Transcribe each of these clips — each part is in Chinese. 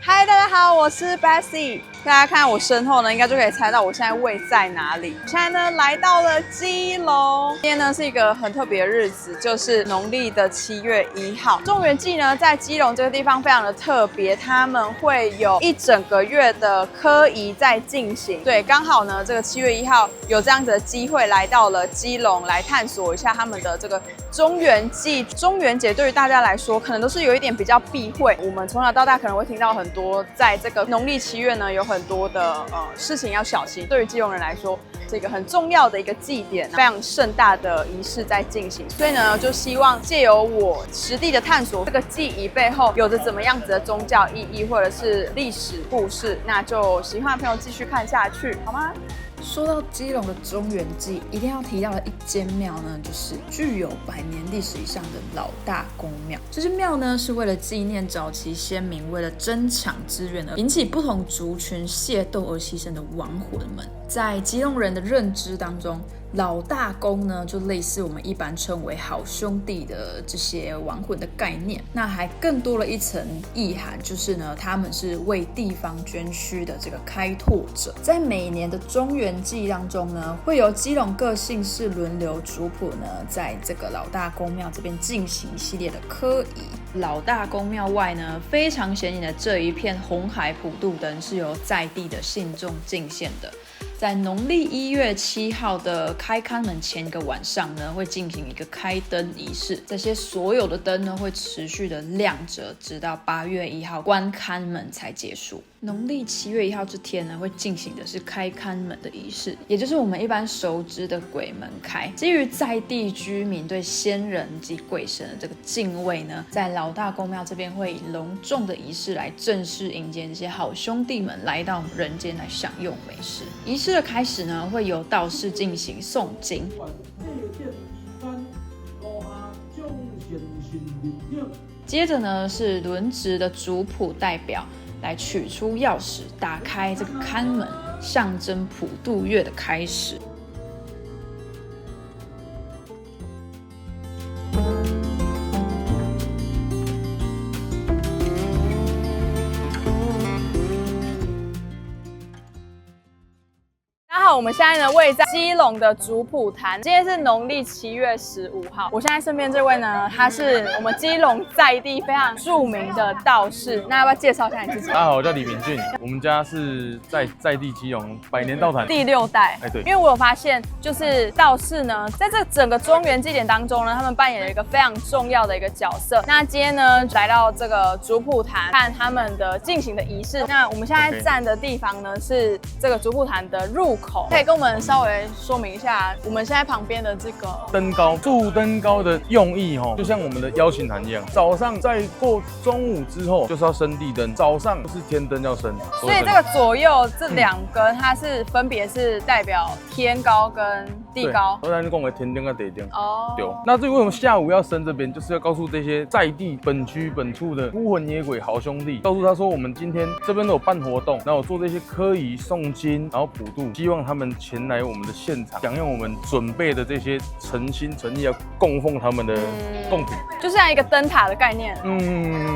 嗨，大家好，我是 Bessie。大家看我身后呢，应该就可以猜到我现在位在哪里。现在呢，来到了基隆。今天呢是一个很特别的日子，就是农历的7月1号。中元祭呢，在基隆这个地方非常的特别，他们会有一整个月的科仪在进行。对，刚好呢，这个7月1号有这样子的机会来到了基隆，来探索一下他们的这个中元祭。中元节对于大家来说，可能都是有一点比较避讳。我们从小到大可能会听到很多，在这个农历7月呢，有很多的事情要小心。对于基隆人来说，这个很重要的一个祭典，非常盛大的仪式在进行。所以呢，就希望借由我实地的探索这个祭仪背后有着怎么样子的宗教意义，或者是历史故事。那就喜欢的朋友继续看下去，好吗？说到基隆的中元祭，一定要提到的一间庙呢，就是具有100年历史以上的老大公庙。这间庙呢，是为了纪念早期先民为了争抢资源而引起不同族群械斗而牺牲的亡魂们。在基隆人的认知当中，老大公呢，就类似我们一般称为好兄弟的这些亡魂的概念。那还更多了一层意涵，就是呢，他们是为地方捐躯的这个开拓者。在每年的中元祭当中呢，会由基隆各姓氏轮流族谱呢，在这个老大公庙这边进行一系列的科仪。老大公庙外呢，非常显眼的这一片红海普渡灯是由在地的信众进献的。在农历1月7号的开龛门前一个晚上呢，会进行一个开灯仪式。这些所有的灯呢，会持续的亮着，直到8月1号关龛门才结束。农历7月1号这天呢，会进行的是开龛门的仪式，也就是我们一般熟知的鬼门开。基于在地居民对先人及鬼神的这个敬畏呢，在老大公庙这边会以隆重的仪式来正式迎接这些好兄弟们来到人间来享用美食。仪式的开始呢，会由道士进行诵经。接着呢，是轮值的族谱代表来取出钥匙，打开这个龛门，象征普渡月的开始。我们现在呢位在基隆的族谱坛，今天是农历7月15号。我现在身边这位呢，他是我们基隆在地非常著名的道士。那要不要介绍一下你自己？大家好，我叫李明俊，我们家是在地基隆100年道坛第6代。对，因为我有发现，就是道士呢，在这整个中元祭典当中呢，他们扮演了一个非常重要的一个角色。那今天呢，来到这个族谱坛看他们的进行的仪式。那我们现在站的地方呢，是这个族谱坛的入口。可以跟我们稍微说明一下，我们现在旁边的这个灯高铸灯高的用意就像我们的邀请函一样，早上在过中午之后就是要升地灯，早上是天灯要升，所以这个左右这2根它是分别是代表天高跟地高。我咱讲的天灯跟地灯。哦，对。那至于为什么下午要升这边，就是要告诉这些在地本区本处的孤魂野鬼好兄弟，告诉他说我们今天这边都有办活动，然后做这些科仪诵经，然后普渡，希望他们前来我们的现场，享用我们准备的这些诚心诚意要供奉他们的贡品，就像一个灯塔的概念。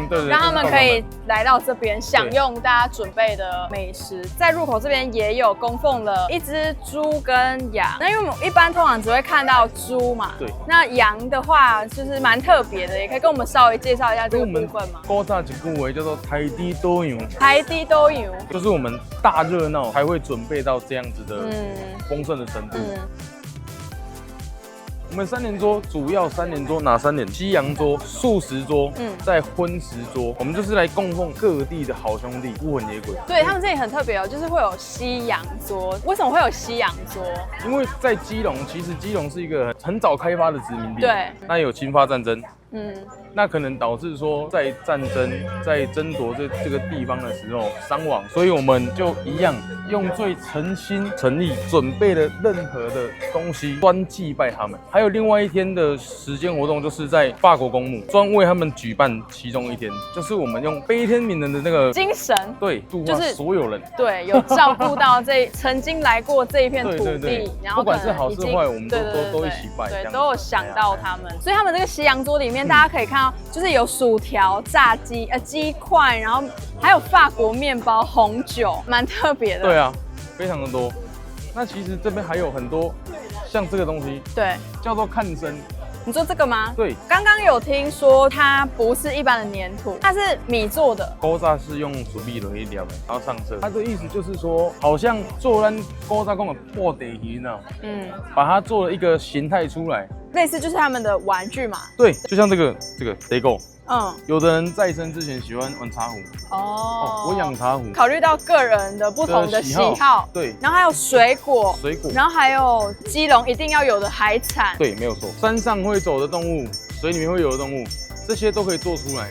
对，让他们可以来到这边享用大家准备的美食。在入口这边也有供奉了一只猪跟羊。那因为我们一般通常只会看到猪嘛，对。那羊的话就是蛮特别的，也可以跟我们稍微介绍一下这个部分吗？古早一句话叫做台地多样，台地多样，就是我们大热闹才会准备到这样子的丰盛的程度。我们3连桌主要3连桌哪3连？西洋桌、素食桌，在荤食桌，我们就是来供奉各地的好兄弟孤魂野鬼。对，他们这里很特别哦，就是会有西洋桌。为什么会有西洋桌？因为在基隆，其实基隆是一个很早开发的殖民地，对，那有侵华战争。那可能导致说在战争在争夺这个地方的时候伤亡，所以我们就一样用最诚心诚意准备了任何的东西，专祭拜他们。还有另外一天的时间活动，就是在法国公墓专为他们举办其中一天，就是我们用悲天悯人的那个精神，对，度化所有人，对，有照顾到曾经来过这一片土地，然后不管是好是坏，我们都一起拜，对，都有想到他们。所以他们这个西洋桌里面，大家可以看到就是有薯条、炸鸡、鸡块，然后还有法国面包、红酒，蛮特别的。对啊，非常的多。那其实这边还有很多像这个东西，对，叫做看身。你说这个吗？对，刚刚有听说它不是一般的粘土，它是米做的。古早是用竹篾来料的，然后上色。它的意思就是说，好像做咱古早讲的破地鱼呢，把它做了一个形态出来，类似就是他们的玩具嘛。对，就像这个 Lego。有的人在生之前喜欢玩茶壶。我养茶壶。考虑到个人的不同的喜好，对。然后还有水果，然后还有基隆一定要有的海产。对，没有错。山上会走的动物，水里面会游的动物，这些都可以做出来，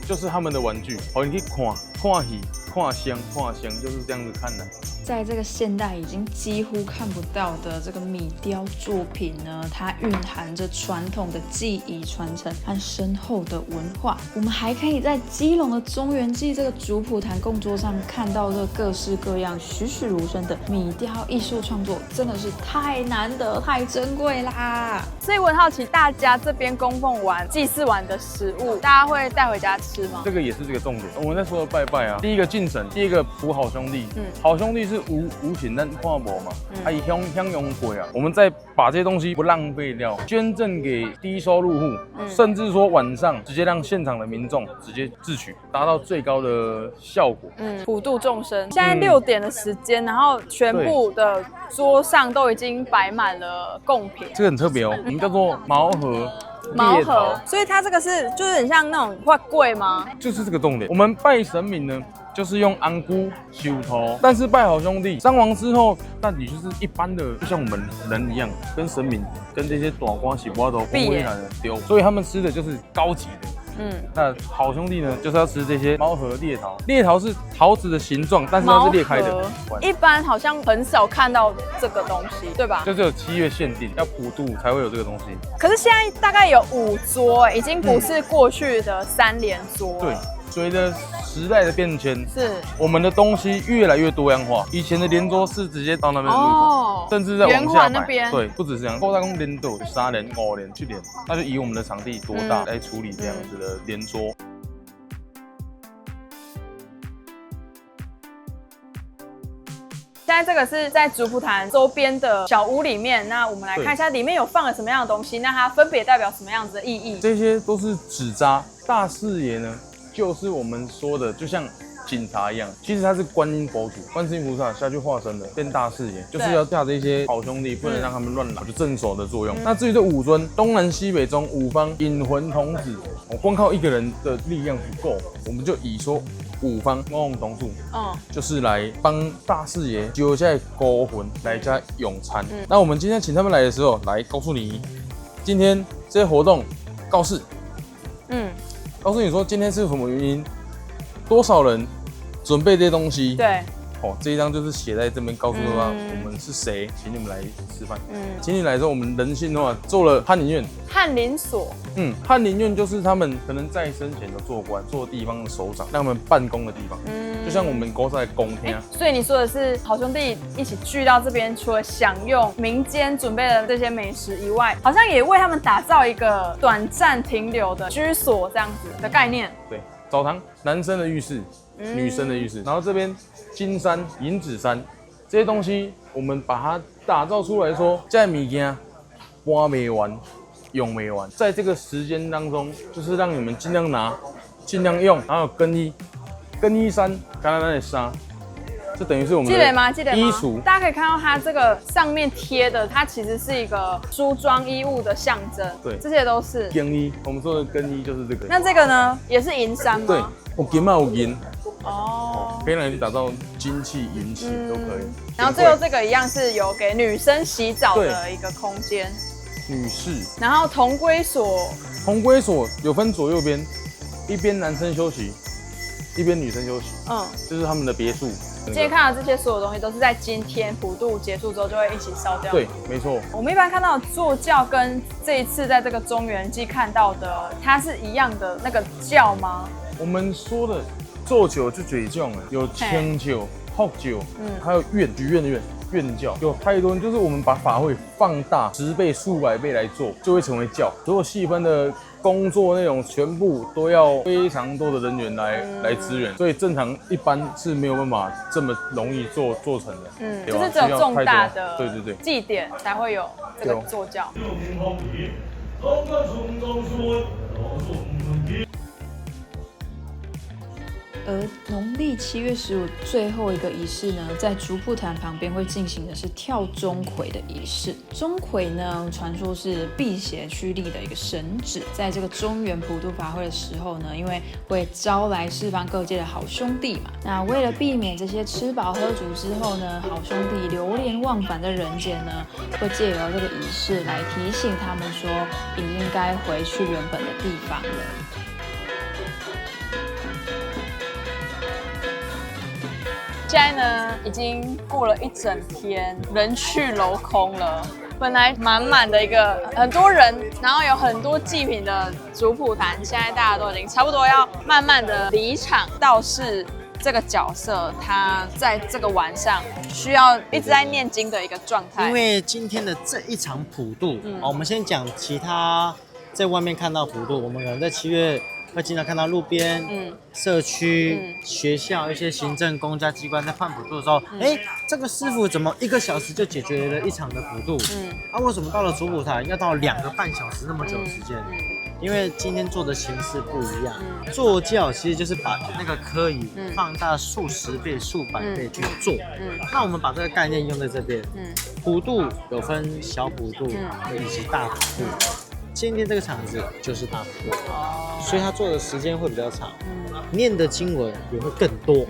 就是他们的玩具。好，你可以看戏、看香，就是这样子看的。在这个现代已经几乎看不到的这个米雕作品呢，它蕴含着传统的技艺传承和深厚的文化。我们还可以在基隆的中元祭这个主普坛供桌上看到这各式各样栩栩如生的米雕艺术创作，真的是太难得、太珍贵啦！所以我很好奇，大家这边供奉完、祭祀完的食物，大家会带回家吃吗？这个也是这个重点。我们在说的拜拜啊，第一个敬神，第一个扶好兄弟。好兄弟是无形咱看无嘛，以享用过啊。我们再把这些东西不浪费掉，捐赠给低收入户，甚至说晚上直接让现场的民众直接自取，达到最高的效果。普度众生。现在6点的时间，然后全部的桌上都已经摆满了贡品。这个很特别哦，我们叫做毛盒。所以它这个就是很像那种会贵吗？就是这个重点。我们拜神明呢，就是用安菇、修头，但是拜好兄弟伤亡之后，那你就是一般的，就像我们人一样，跟神明、跟这些短瓜洗瓜头不会让人丢，所以他们吃的就是高级的。那好兄弟呢，就是要吃这些猫和猎桃。猎桃是桃子的形状，但是它是裂开的。一般好像很少看到这个东西，对吧？就只有7月限定，要普渡才会有这个东西。可是现在大概有5桌，已经不是过去的3连桌。对。随着时代的变迁，我们的东西越来越多样化。以前的连桌是直接到那边入口，甚至在往下摆。对，不只是这样，古代讲连桌3连、5连、7连，那就以我们的场地多大来处理这样子的连桌。现在这个是在主普坛周边的小屋里面，那我们来看一下里面有放了什么样的东西，那它分别代表什么样子的意义？这些都是纸扎。大视野呢，就是我们说的，就像警察一样，其实他是观音佛祖，观世音菩萨下去化身的，变大视野，就是要架着一些好兄弟，不能让他们乱来，就镇守的作用。那至于这5尊，东南西北中5方引魂童子，我光靠一个人的力量不够，我们就以说5方光红同树，就是来帮大视野揪下勾魂来加永餐。那我们今天请他们来的时候，来告诉你，今天这些活动告示，告诉你说今天是什么原因，多少人准备这些东西。对，这一张就是写在这边，告诉大家我们是谁，请你们来吃饭。请你来的时候，我们人性的话做了翰林院。翰林所。翰林院就是他们可能在生前的做官、做地方的首长，让他们办公的地方。就像我们国在公厅。所以你说的是好兄弟一起聚到这边，除了享用民间准备的这些美食以外，好像也为他们打造一个短暂停留的居所这样子的概念。对，澡堂，男生的浴室，女生的浴室，然后这边金山、银子山这些东西，我们把它打造出来说，这些物件搬没完，用没完，在这个时间当中，就是让你们尽量拿、尽量用，然后更衣衫，刚刚那些纱，这等于是我们的衣橱。大家可以看到它这个上面贴的，它其实是一个梳妆衣物的象征。对，这些都是更衣。我们说的更衣就是这个。那这个呢，也是银山吗？对，有金嘛有银。哦，可以让你打造金气、银气都可以。然后最后这个一样是有给女生洗澡的一个空间。女士。然后同归所有分左右边，一边男生休息，一边女生休息。这是他们的别墅。今天看到这些所有东西都是在今天普渡结束之后就会一起烧掉。对，没错。我们一般看到的坐轿跟这一次在这个中元祭看到的，它是一样的那个轿吗？我们说的做酒就几种，有清酒、福酒，还有许愿的愿。怨教，有太多就是我们把法会放大10倍、数百倍来做，就会成为教。所有细分的工作内容全部都要非常多的人员来支援，所以正常一般是没有办法这么容易做成的。就是只有重大的对祭典才会有这个坐轿。而农历7月15最后一个仪式呢，在竹瀑坛旁边会进行的是跳钟馗的仪式。钟馗呢，传说是辟邪趋利的一个神旨，在这个中元普渡法会的时候呢，因为会招来四方各界的好兄弟嘛，那为了避免这些吃饱喝足之后呢，好兄弟流连忘返在人间呢，会借由这个仪式来提醒他们说，已经该回去原本的地方了。现在呢，已经过了一整天，人去楼空了。本来满满的一个很多人，然后有很多祭品的竹瀑坛，现在大家都已经差不多要慢慢的离场。道士这个角色，他在这个晚上需要一直在念经的一个状态。因为今天的这一场普渡，我们先讲其他在外面看到普渡，我们可能在7月。会经常看到路边、社区、学校一些行政公家机关在办普渡的时候，这个师傅怎么1个小时就解决了一场的普渡？为什么到了竹瀑坛要到2个半小时那么久的时间？因为今天做的形式不一样，坐轿其实就是把那个科仪放大数十倍、数百倍去做。那我们把这个概念用在这边，普渡有分小普渡以及大普渡。今天这个场子就是大普渡，所以他做的时间会比较长，念的经文也会更多，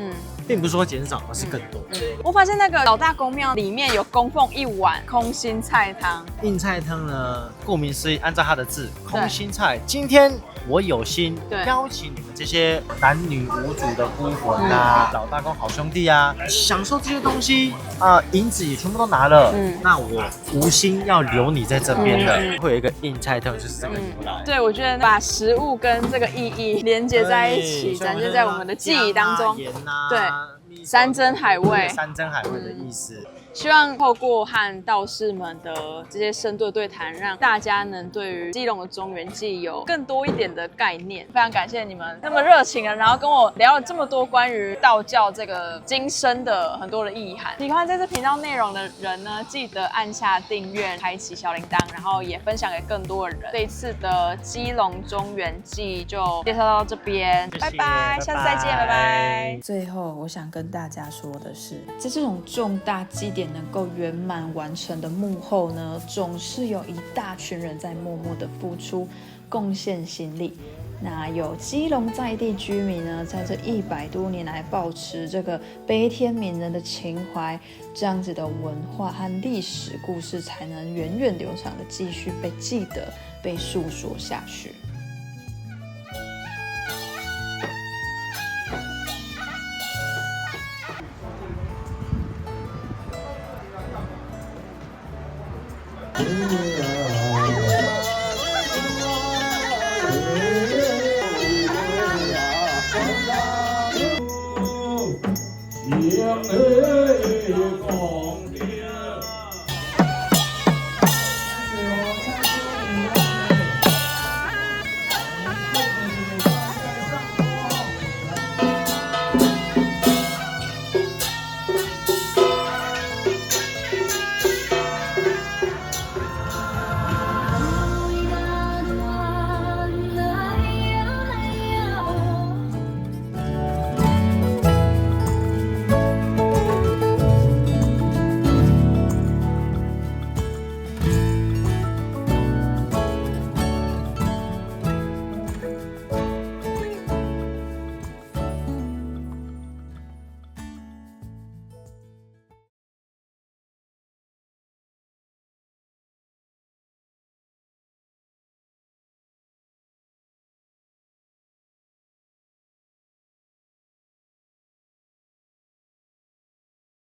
并不是说减少，而是更多。我发现那个老大公庙里面有供奉1碗空心菜汤。硬菜汤呢，顾名思义，按照它的字，空心菜。今天我有心邀请你们这些男女无主的孤魂啊，老大公好兄弟啊，享受这些东西啊，银子也全部都拿了，那我无心要留你在这边的，会有一个硬菜汤，就是这个由来。对，我觉得把食物跟这个意义连接在一起，展现在我们的记忆当中。对，山珍海味，山珍海味的意思。希望透过和道士们的这些深度对谈，让大家能对于基隆的中元祭有更多一点的概念。非常感谢你们那么热情的，然后跟我聊了这么多关于道教这个今生的很多的意涵。喜欢这次频道内容的人呢，记得按下订阅，开启小铃铛，然后也分享给更多的人。这一次的基隆中元祭就介绍到这边，拜拜，下次再见，拜拜。最后，我想跟大家说的是，在这种重大祭典能够圆满完成的幕后呢，总是有一大群人在默默的付出、贡献心力。那有基隆在地居民呢，在这100多年来保持这个悲天悯人的情怀，这样子的文化和历史故事才能源远流长的继续被记得、被诉说下去。杨梅